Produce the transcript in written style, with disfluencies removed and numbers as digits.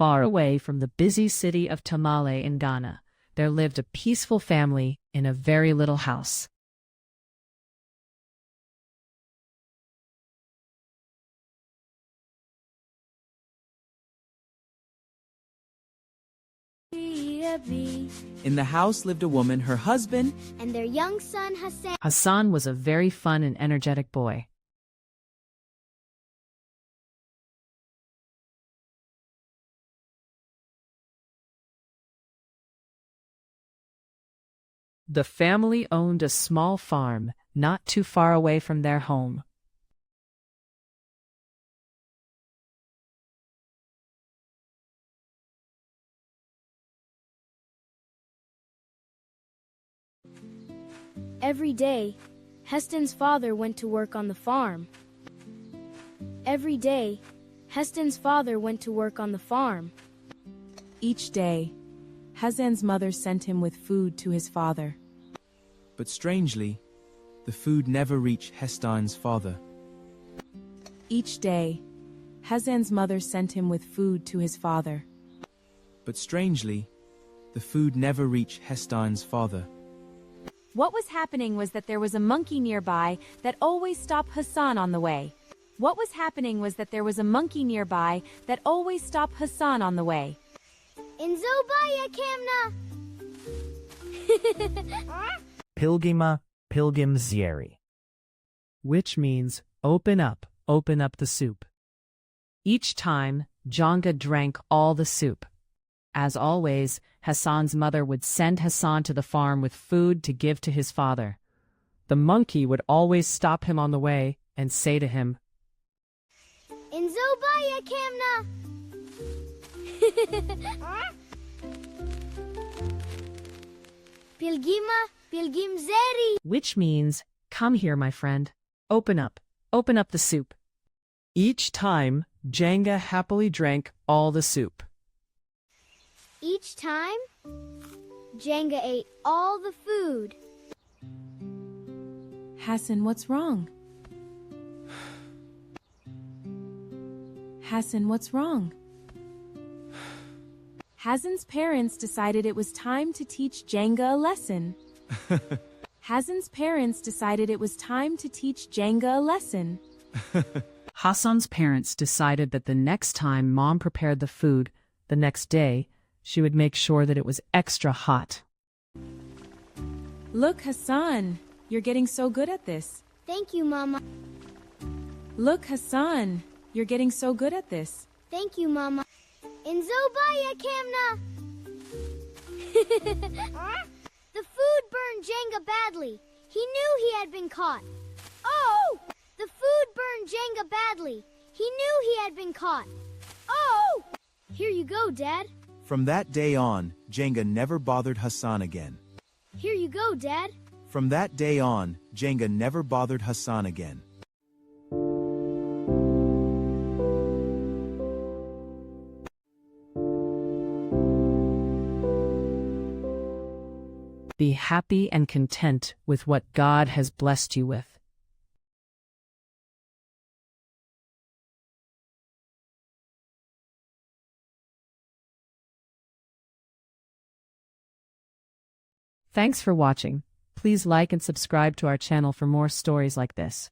far away from the busy city of Tamale in Ghana, there lived a peaceful family in a very little house. In the house lived a woman, her husband, and their young son Hassan. Hassan was a very fun and energetic boy. The family owned a small farm not too far away from their home. Every day, Heston's father went to work on the farm. Every day, Heston's father went to work on the farm. Each day, Hassan's mother sent him with food to his father. but strangely, the food never reached Heston's father. Each day, Hassan's mother sent him with food to his father. But strangely, the food never reached Heston's father. What was happening was that there was a monkey nearby that always stopped Hassan on the way. What was happening was that there was a monkey nearby that always stopped Hassan on the way. Inzobaya Kamna! Pilgima, Pilgim Zieri. Which means, open up the soup. Each time, Jonga drank all the soup. As always, Hassan's mother would send Hassan to the farm with food to give to his father. The monkey would always stop him on the way and say to him, Inzobaya Kamna! Pilgima, Pilgim Zeri! which means, come here, my friend. Open up the soup. Each time, Jenga happily drank all the soup. Each time, Jenga ate all the food. Hassan, what's wrong? Hassan, what's wrong? Hassan's parents decided it was time to teach Jenga a lesson. Hassan's parents decided it was time to teach Jenga a lesson. Hassan's parents decided that the next time Mom prepared the food, the next day, she would make sure that it was extra hot. Look, Hassan, you're getting so good at this. Thank you, Mama. Look, Hassan, you're getting so good at this. Thank you, Mama. Inzobaya Kamna! The food burned Jenga badly. He knew he had been caught. Oh! The food burned Jenga badly. He knew he had been caught. Oh! Here you go, Dad. From that day on, Jenga never bothered Hassan again. Here you go, Dad. From that day on, Jenga never bothered Hassan again. Be happy and content with what God has blessed you with. Thanks for watching. Please like and subscribe to our channel for more stories like this.